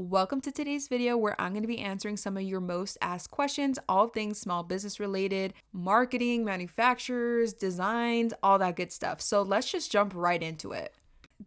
Welcome to today's video where I'm going to be answering some of your most asked questions, all things small business related, marketing, manufacturers, designs, all that good stuff. So let's just jump right into it.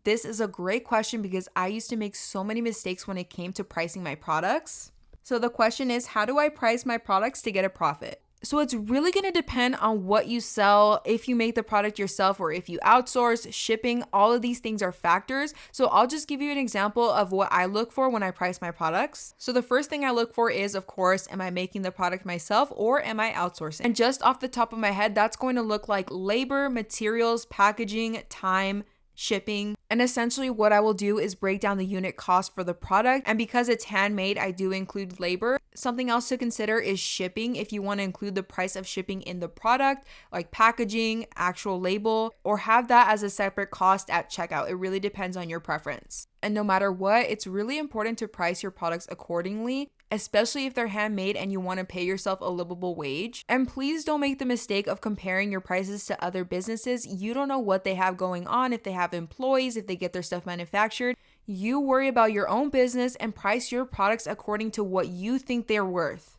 This is a great question because I used to make so many mistakes when it came to pricing my products. So the question is, how do I price my products to get a profit? So it's really going to depend on what you sell, if you make the product yourself or if you outsource, shipping, all of these things are factors. So I'll just give you an example of what I look for when I price my products. So the first thing I look for is, of course, am I making the product myself or am I outsourcing? And just off the top of my head, that's going to look like labor, materials, packaging, time, shipping. And essentially what I will do is break down the unit cost for the product. And because it's handmade, I do include labor. Something else to consider is shipping. If you want to include the price of shipping in the product, like packaging, actual label, or have that as a separate cost at checkout. It really depends on your preference. And no matter what, it's really important to price your products accordingly, especially if they're handmade and you want to pay yourself a livable wage. And please don't make the mistake of comparing your prices to other businesses. You don't know what they have going on, if they have employees, if they get their stuff manufactured. You worry about your own business and price your products according to what you think they're worth.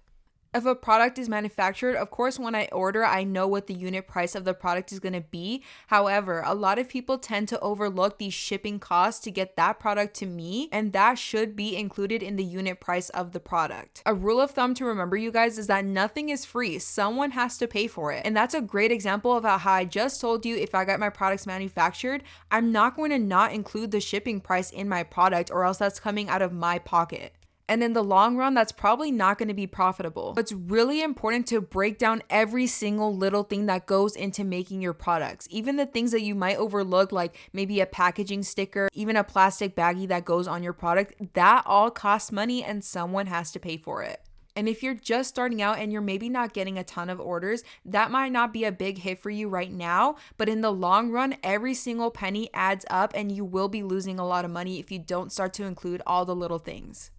If a product is manufactured, of course, when I order, I know what the unit price of the product is going to be. However, a lot of people tend to overlook the shipping costs to get that product to me, and that should be included in the unit price of the product. A rule of thumb to remember, you guys, is that nothing is free. Someone has to pay for it. And that's a great example of how I just told you, if I got my products manufactured, I'm not going to not include the shipping price in my product, or else that's coming out of my pocket. And in the long run, that's probably not going to be profitable. It's really important to break down every single little thing that goes into making your products. Even the things that you might overlook, like maybe a packaging sticker, even a plastic baggie that goes on your product, that all costs money and someone has to pay for it. And if you're just starting out and you're maybe not getting a ton of orders, that might not be a big hit for you right now, but in the long run, every single penny adds up and you will be losing a lot of money if you don't start to include all the little things.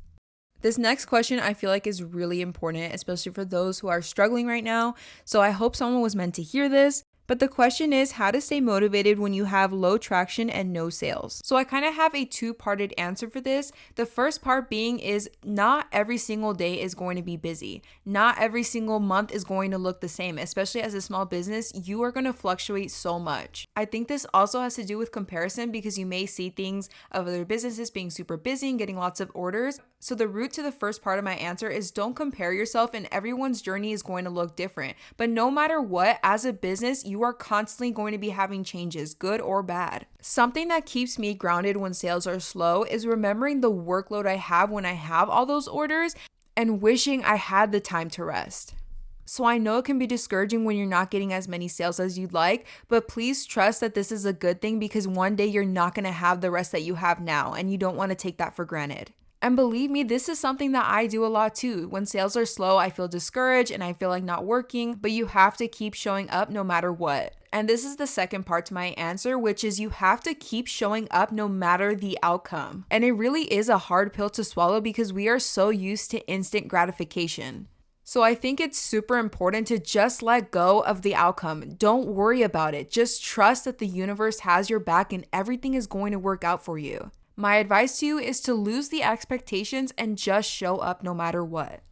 This next question I feel like is really important, especially for those who are struggling right now. So I hope someone was meant to hear this. But the question is how to stay motivated when you have low traction and no sales. So I kind of have a two-parted answer for this. The first part being is not every single day is going to be busy. Not every single month is going to look the same, especially as a small business. You are going to fluctuate so much. I think this also has to do with comparison because you may see things of other businesses being super busy and getting lots of orders. So the root to the first part of my answer is don't compare yourself, and everyone's journey is going to look different. But no matter what, as a business, you are constantly going to be having changes, good or bad. Something that keeps me grounded when sales are slow is remembering the workload I have when I have all those orders and wishing I had the time to rest. So I know it can be discouraging when you're not getting as many sales as you'd like, but please trust that this is a good thing because one day you're not going to have the rest that you have now, and you don't want to take that for granted. And believe me, this is something that I do a lot too. When sales are slow, I feel discouraged and I feel like not working, but you have to keep showing up no matter what. And this is the second part to my answer, which is you have to keep showing up no matter the outcome. And it really is a hard pill to swallow because we are so used to instant gratification. So I think it's super important to just let go of the outcome. Don't worry about it. Just trust that the universe has your back and everything is going to work out for you. My advice to you is to lose the expectations and just show up no matter what.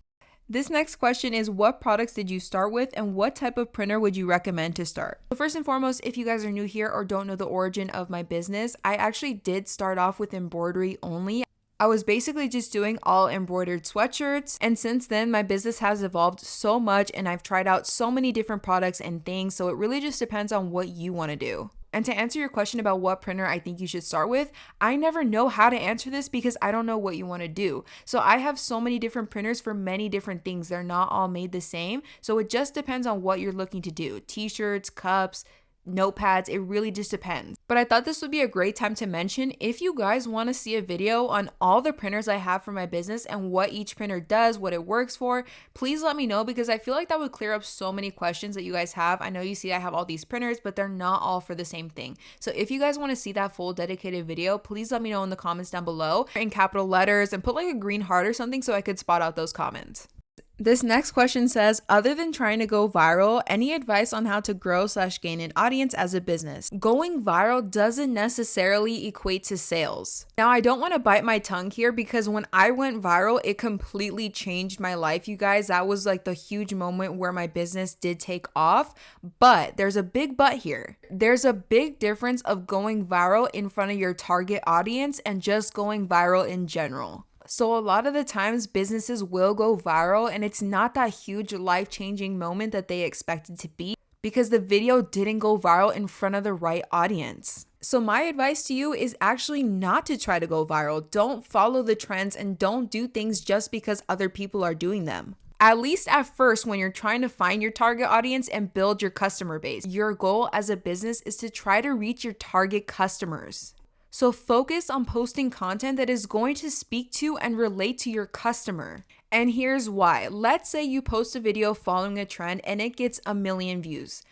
This next question is, what products did you start with and what type of printer would you recommend to start? So first and foremost, if you guys are new here or don't know the origin of my business, I actually did start off with embroidery only. I was basically just doing all embroidered sweatshirts, and since then my business has evolved so much and I've tried out so many different products and things, so it really just depends on what you want to do. And to answer your question about what printer I think you should start with, I never know how to answer this because I don't know what you want to do. So I have so many different printers for many different things. They're not all made the same. So it just depends on what you're looking to do. T-shirts, cups, notepads, it really just depends. But I thought this would be a great time to mention, if you guys want to see a video on all the printers I have for my business and what each printer does, what it works for, please let me know because I feel like that would clear up so many questions that you guys have. I know you see I have all these printers, but they're not all for the same thing. So if you guys want to see that full dedicated video, please let me know in the comments down below in capital letters and put like a green heart or something so I could spot out those comments. This next question says, other than trying to go viral, any advice on how to grow / gain an audience as a business? Going viral doesn't necessarily equate to sales. Now, I don't want to bite my tongue here because when I went viral, it completely changed my life, you guys. That was like the huge moment where my business did take off. But there's a big but here. There's a big difference of going viral in front of your target audience and just going viral in general. So a lot of the times businesses will go viral and it's not that huge life-changing moment that they expected to be because the video didn't go viral in front of the right audience. So my advice to you is actually not to try to go viral. Don't follow the trends and don't do things just because other people are doing them. At least at first, when you're trying to find your target audience and build your customer base, your goal as a business is to try to reach your target customers. So focus on posting content that is going to speak to and relate to your customer. And here's why. Let's say you post a video following a trend and it gets 1 million views.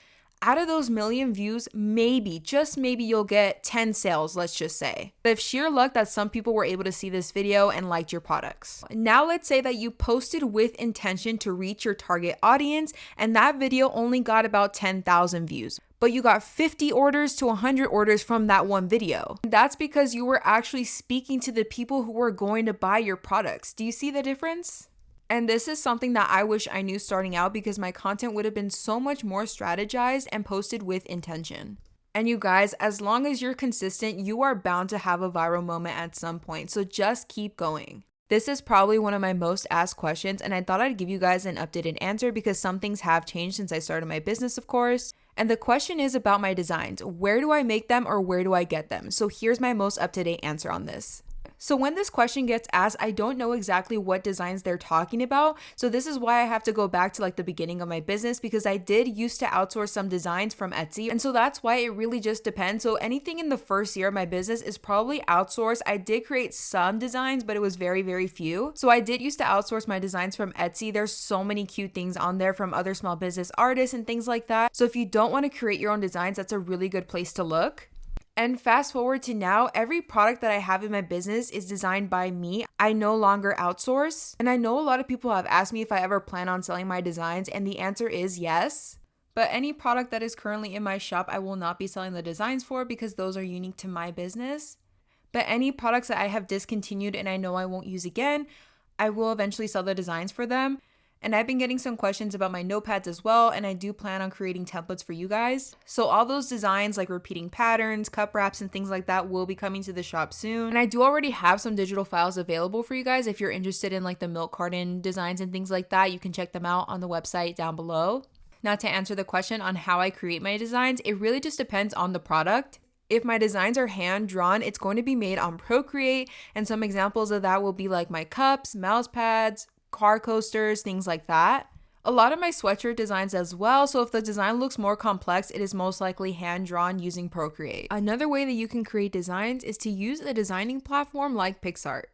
Out of those 1 million views, maybe, just maybe you'll get 10 sales, let's just say. But if sheer luck that some people were able to see this video and liked your products. Now let's say that you posted with intention to reach your target audience and that video only got about 10,000 views. But you got 50 orders to 100 orders from that one video. That's because you were actually speaking to the people who were going to buy your products. Do you see the difference? And this is something that I wish I knew starting out because my content would have been so much more strategized and posted with intention. And you guys, as long as you're consistent, you are bound to have a viral moment at some point. So just keep going. This is probably one of my most asked questions, and I thought I'd give you guys an updated answer because some things have changed since I started my business, of course. And the question is about my designs. Where do I make them or where do I get them? So here's my most up-to-date answer on this. So when this question gets asked, I don't know exactly what designs they're talking about. So this is why I have to go back to like the beginning of my business because I did used to outsource some designs from Etsy. And so that's why it really just depends. So anything in the first year of my business is probably outsourced. I did create some designs, but it was very, very few. So I did used to outsource my designs from Etsy. There's so many cute things on there from other small business artists and things like that. So if you don't want to create your own designs, that's a really good place to look. And fast forward to now, every product that I have in my business is designed by me. I no longer outsource. And I know a lot of people have asked me if I ever plan on selling my designs, and the answer is yes. But any product that is currently in my shop, I will not be selling the designs for because those are unique to my business. But any products that I have discontinued and I know I won't use again, I will eventually sell the designs for them. And I've been getting some questions about my notepads as well, and I do plan on creating templates for you guys. So all those designs like repeating patterns, cup wraps, and things like that will be coming to the shop soon. And I do already have some digital files available for you guys. If you're interested in like the milk carton designs and things like that, you can check them out on the website down below. Now to answer the question on how I create my designs, it really just depends on the product. If my designs are hand drawn, it's going to be made on Procreate, and some examples of that will be like my cups, mouse pads, car coasters, things like that. A lot of my sweatshirt designs as well, so if the design looks more complex, it is most likely hand drawn using Procreate. Another way that you can create designs is to use a designing platform like Picsart.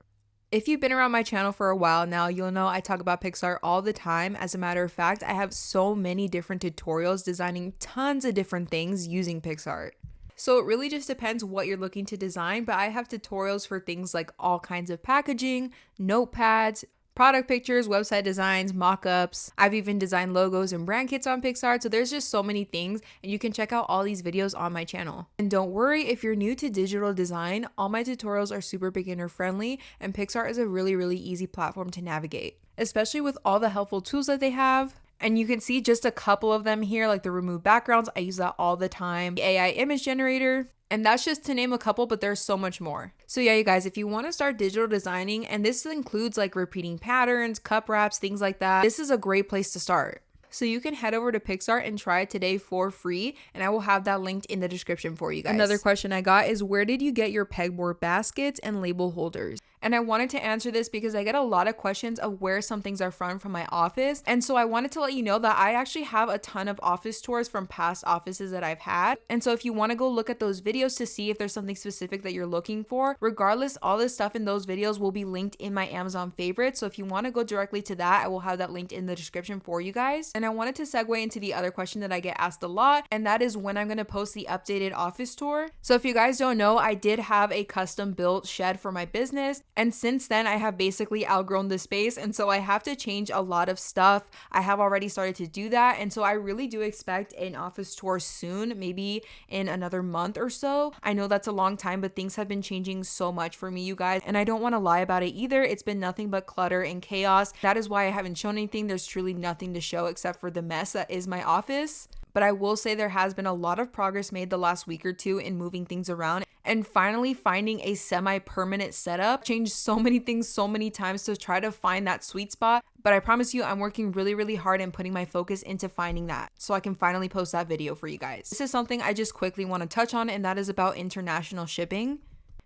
If you've been around my channel for a while now, you'll know I talk about Picsart all the time. As a matter of fact, I have so many different tutorials designing tons of different things using Picsart. So it really just depends what you're looking to design, but I have tutorials for things like all kinds of packaging, notepads, product pictures, website designs, mock-ups. I've even designed logos and brand kits on Picsart, so there's just so many things, and you can check out all these videos on my channel. And don't worry, if you're new to digital design, all my tutorials are super beginner friendly, and Picsart is a really, really easy platform to navigate, especially with all the helpful tools that they have. And you can see just a couple of them here, like the remove backgrounds. I use that all the time. The AI image generator. And that's just to name a couple, but there's so much more. So yeah, you guys, if you want to start digital designing, and this includes like repeating patterns, cup wraps, things like that, this is a great place to start. So you can head over to Picsart and try it today for free, and I will have that linked in the description for you guys. Another question I got is, where did you get your pegboard baskets and label holders? And I wanted to answer this because I get a lot of questions of where some things are from my office. And so I wanted to let you know that I actually have a ton of office tours from past offices that I've had. And so if you want to go look at those videos to see if there's something specific that you're looking for, regardless, all this stuff in those videos will be linked in my Amazon favorites. So if you want to go directly to that, I will have that linked in the description for you guys. And I wanted to segue into the other question that I get asked a lot, and that is when I'm going to post the updated office tour. So if you guys don't know, I did have a custom built shed for my business, And since then, I have basically outgrown the space. And so I have to change a lot of stuff. I have already started to do that. And so I really do expect an office tour soon, maybe in another month or so. I know that's a long time, but things have been changing so much for me, you guys. And I don't want to lie about it either. It's been nothing but clutter and chaos. That is why I haven't shown anything. There's truly nothing to show except for the mess that is my office. But I will say there has been a lot of progress made the last week or two in moving things around and finally finding a semi-permanent setup. Changed so many things so many times to try to find that sweet spot. But I promise you, I'm working really, really hard and putting my focus into finding that so I can finally post that video for you guys. This is something I just quickly want to touch on, and that is about international shipping.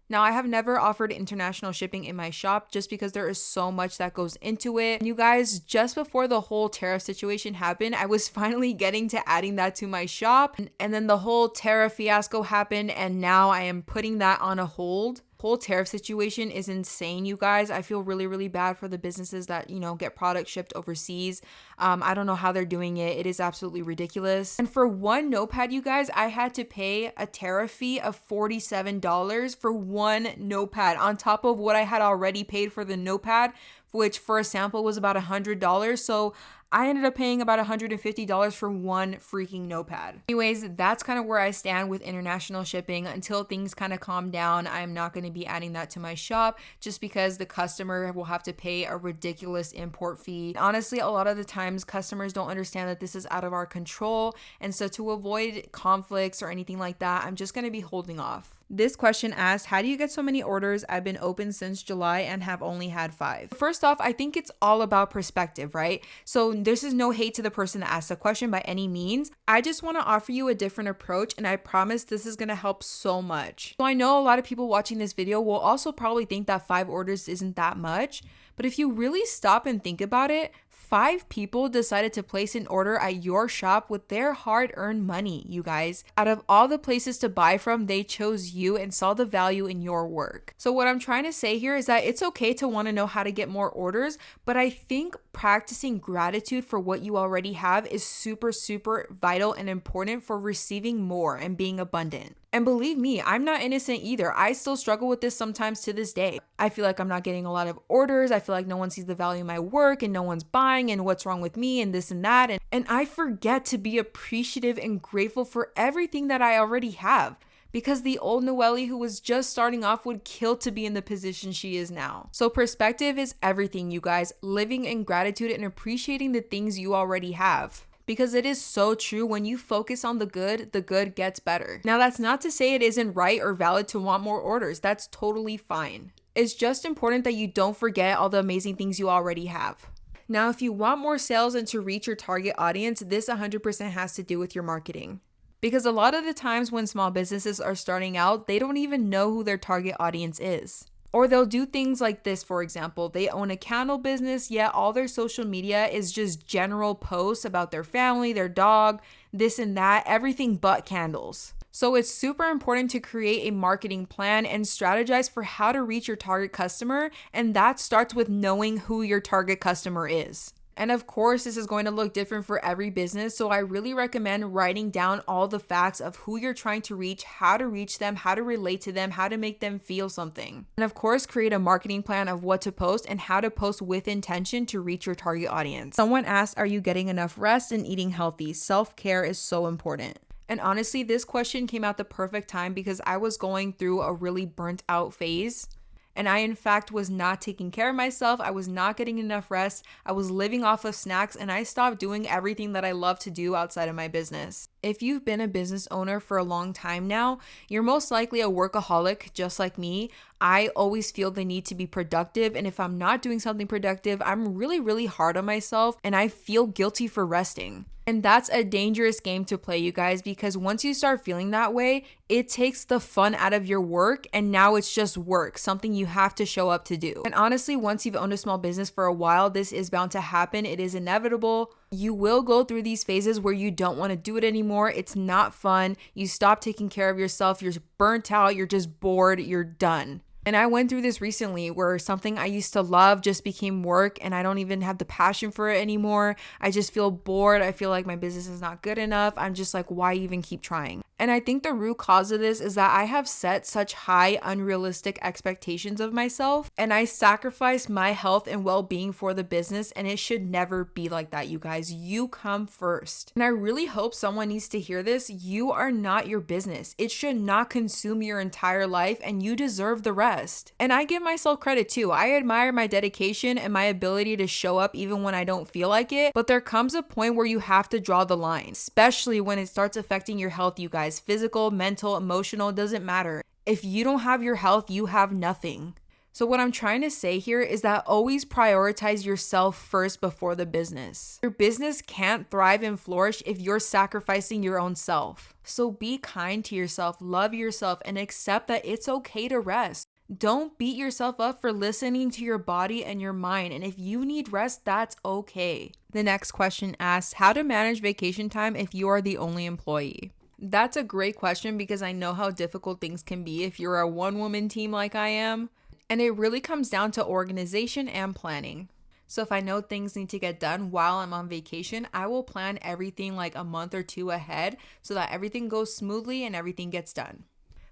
Now, I have never offered international shipping in my shop just because there is so much that goes into it. And you guys, just before the whole tariff situation happened, I was finally getting to adding that to my shop. And then the whole tariff fiasco happened, and now I am putting that on a hold. Whole tariff situation is insane, you guys. I feel really, really bad for the businesses that, get products shipped overseas. I don't know how they're doing it. It is absolutely ridiculous. And for one notepad, you guys, I had to pay a tariff fee of $47 for one notepad on top of what I had already paid for the notepad, which for a sample was about $100. So I ended up paying about $150 for one freaking notepad. Anyways, that's kind of where I stand with international shipping. Until things kind of calm down, I'm not going to be adding that to my shop just because the customer will have to pay a ridiculous import fee. Honestly, a lot of the times customers don't understand that this is out of our control. And so to avoid conflicts or anything like that, I'm just going to be holding off. This question asked, how do you get so many orders? I've been open since July and have only had 5. First off, I think it's all about perspective, right? So this is no hate to the person that asked the question by any means. I just want to offer you a different approach, and I promise this is going to help so much. So I know a lot of people watching this video will also probably think that 5 orders isn't that much, but if you really stop and think about it, 5 people decided to place an order at your shop with their hard-earned money, you guys. Out of all the places to buy from, they chose you and saw the value in your work. So what I'm trying to say here is that it's okay to want to know how to get more orders, but I think practicing gratitude for what you already have is super, super vital and important for receiving more and being abundant. And believe me, I'm not innocent either. I still struggle with this sometimes to this day. I feel like I'm not getting a lot of orders. I feel like no one sees the value in my work and no one's buying and what's wrong with me and this and that. And I forget to be appreciative and grateful for everything that I already have. Because the old Noelle who was just starting off would kill to be in the position she is now. So perspective is everything, you guys. Living in gratitude and appreciating the things you already have. Because it is so true, when you focus on the good gets better. Now, that's not to say it isn't right or valid to want more orders. That's totally fine. It's just important that you don't forget all the amazing things you already have. Now, if you want more sales and to reach your target audience, this 100% has to do with your marketing. Because a lot of the times when small businesses are starting out, they don't even know who their target audience is. Or they'll do things like this, for example. They own a candle business, yet all their social media is just general posts about their family, their dog, this and that, everything but candles. So it's super important to create a marketing plan and strategize for how to reach your target customer, and that starts with knowing who your target customer is. And of course, this is going to look different for every business, so I really recommend writing down all the facts of who you're trying to reach them, how to relate to them, how to make them feel something. And of course, create a marketing plan of what to post and how to post with intention to reach your target audience. Someone asked, are you getting enough rest and eating healthy? Self-care is so important. And honestly, this question came at the perfect time because I was going through a really burnt out phase. And I, in fact, was not taking care of myself. I was not getting enough rest. I was living off of snacks, and I stopped doing everything that I love to do outside of my business. If you've been a business owner for a long time now, you're most likely a workaholic, just like me. I always feel the need to be productive, and if I'm not doing something productive, I'm really, really hard on myself, and I feel guilty for resting. And that's a dangerous game to play, you guys, because once you start feeling that way, it takes the fun out of your work, and now it's just work, something you have to show up to do. And honestly, once you've owned a small business for a while, this is bound to happen. It is inevitable. You will go through these phases where you don't want to do it anymore. It's not fun. You stop taking care of yourself. You're burnt out. You're just bored. You're done. And I went through this recently where something I used to love just became work, and I don't even have the passion for it anymore. I just feel bored. I feel like my business is not good enough. I'm just like, why even keep trying? And I think the root cause of this is that I have set such high, unrealistic expectations of myself, and I sacrifice my health and well-being for the business, and it should never be like that, you guys. You come first. And I really hope someone needs to hear this. You are not your business. It should not consume your entire life, and you deserve the rest. And I give myself credit too. I admire my dedication and my ability to show up even when I don't feel like it, but there comes a point where you have to draw the line, especially when it starts affecting your health, you guys. Physical, mental, emotional, doesn't matter. If you don't have your health, you have nothing. So what I'm trying to say here is that always prioritize yourself first before the business. Your business can't thrive and flourish if you're sacrificing your own self. So be kind to yourself, love yourself, and accept that it's okay to rest. Don't beat yourself up for listening to your body and your mind. And if you need rest, that's okay. The next question asks, how to manage vacation time if you are the only employee? That's a great question because I know how difficult things can be if you're a one-woman team like I am. And it really comes down to organization and planning. So if I know things need to get done while I'm on vacation, I will plan everything like a month or two ahead so that everything goes smoothly and everything gets done.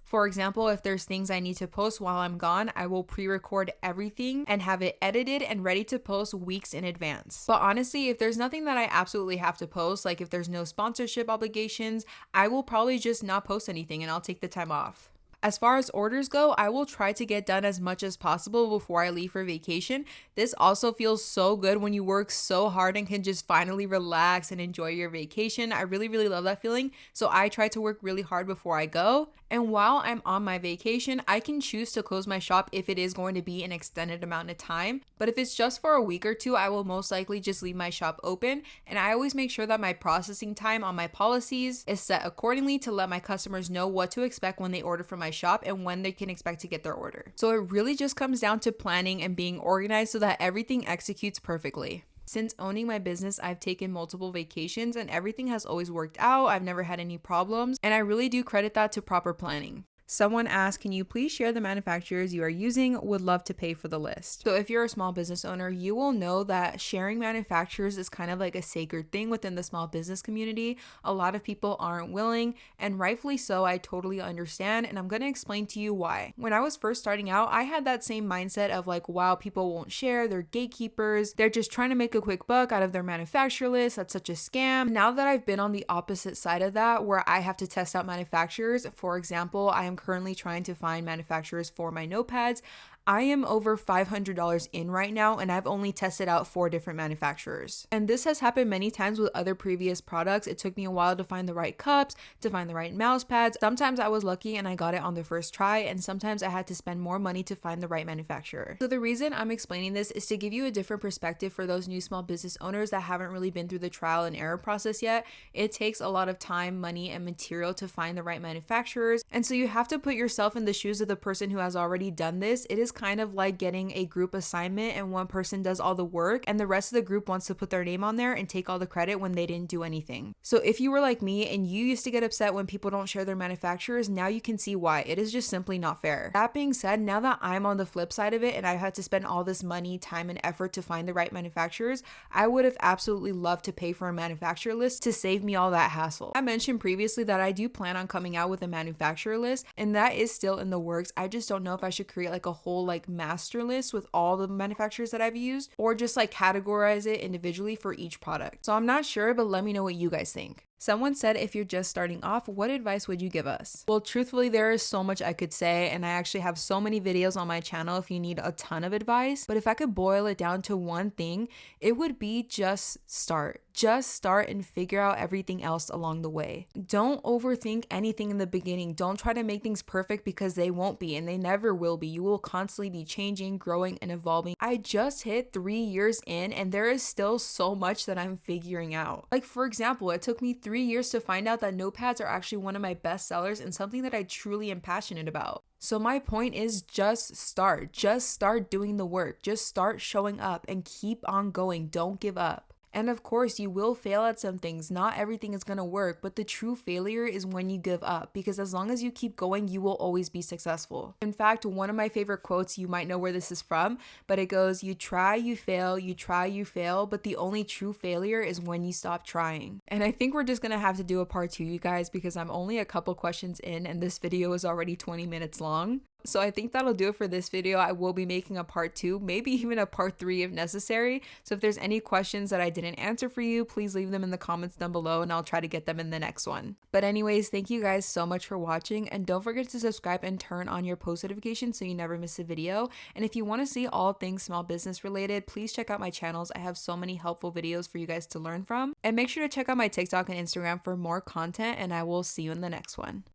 For example, if there's things I need to post while I'm gone, I will pre-record everything and have it edited and ready to post weeks in advance. But honestly, if there's nothing that I absolutely have to post, like if there's no sponsorship obligations, I will probably just not post anything and I'll take the time off. As far as orders go, I will try to get done as much as possible before I leave for vacation. This also feels so good when you work so hard and can just finally relax and enjoy your vacation. I really, really love that feeling. So I try to work really hard before I go. And while I'm on my vacation, I can choose to close my shop if it is going to be an extended amount of time. But if it's just for a week or two, I will most likely just leave my shop open. And I always make sure that my processing time on my policies is set accordingly to let my customers know what to expect when they order from my shop and when they can expect to get their order. So it really just comes down to planning and being organized so that everything executes perfectly. Since owning my business, I've taken multiple vacations and everything has always worked out. I've never had any problems, and I really do credit that to proper planning. Someone asked, can you please share the manufacturers you are using? Would love to pay for the list. So if you're a small business owner, you will know that sharing manufacturers is kind of like a sacred thing within the small business community. A lot of people aren't willing, and rightfully so. I totally understand, and I'm going to explain to you why. When I was first starting out, I had that same mindset of like, wow, people won't share, they're gatekeepers, they're just trying to make a quick buck out of their manufacturer list, that's such a scam. Now that I've been on the opposite side of that, where I have to test out manufacturers, for example, I am currently trying to find manufacturers for my notepads. I am over $500 in right now, and I've only tested out 4 different manufacturers. And this has happened many times with other previous products. It took me a while to find the right cups, to find the right mouse pads. Sometimes I was lucky and I got it on the first try, and sometimes I had to spend more money to find the right manufacturer. So the reason I'm explaining this is to give you a different perspective for those new small business owners that haven't really been through the trial and error process yet. It takes a lot of time, money, and material to find the right manufacturers. And so you have to put yourself in the shoes of the person who has already done this. It is kind of like getting a group assignment and one person does all the work and the rest of the group wants to put their name on there and take all the credit when they didn't do anything. So if you were like me and you used to get upset when people don't share their manufacturers, now you can see why. It is just simply not fair. That being said, now that I'm on the flip side of it and I've had to spend all this money, time, and effort to find the right manufacturers, I would have absolutely loved to pay for a manufacturer list to save me all that hassle. I mentioned previously that I do plan on coming out with a manufacturer list, and that is still in the works. I just don't know if I should create like a whole like master list with all the manufacturers that I've used, or just like categorize it individually for each product. So I'm not sure, but let me know what you guys think. Someone said, if you're just starting off, what advice would you give us? Well, truthfully, there is so much I could say, and I actually have so many videos on my channel if you need a ton of advice. But if I could boil it down to one thing, it would be just start. Just start and figure out everything else along the way. Don't overthink anything in the beginning. Don't try to make things perfect because they won't be, and they never will be. You will constantly be changing, growing, and evolving. I just hit 3 years in, and there is still so much that I'm figuring out. Like, for example, it took me 3 years to find out that notepads are actually one of my best sellers and something that I truly am passionate about. So my point is just start. Just start doing the work. Just start showing up and keep on going. Don't give up. And of course, you will fail at some things. Not everything is going to work, but the true failure is when you give up, because as long as you keep going, you will always be successful. In fact, one of my favorite quotes, you might know where this is from, but it goes, "You try, you fail, you try, you fail, but the only true failure is when you stop trying." And I think we're just going to have to do a part 2, you guys, because I'm only a couple questions in and this video is already 20 minutes long. So I think that'll do it for this video. I will be making a part 2, maybe even a part 3 if necessary. So if there's any questions that I didn't answer for you, please leave them in the comments down below and I'll try to get them in the next one. But anyways, thank you guys so much for watching, and don't forget to subscribe and turn on your post notifications so you never miss a video. And if you want to see all things small business related, please check out my channels. I have so many helpful videos for you guys to learn from. And make sure to check out my TikTok and Instagram for more content, and I will see you in the next one.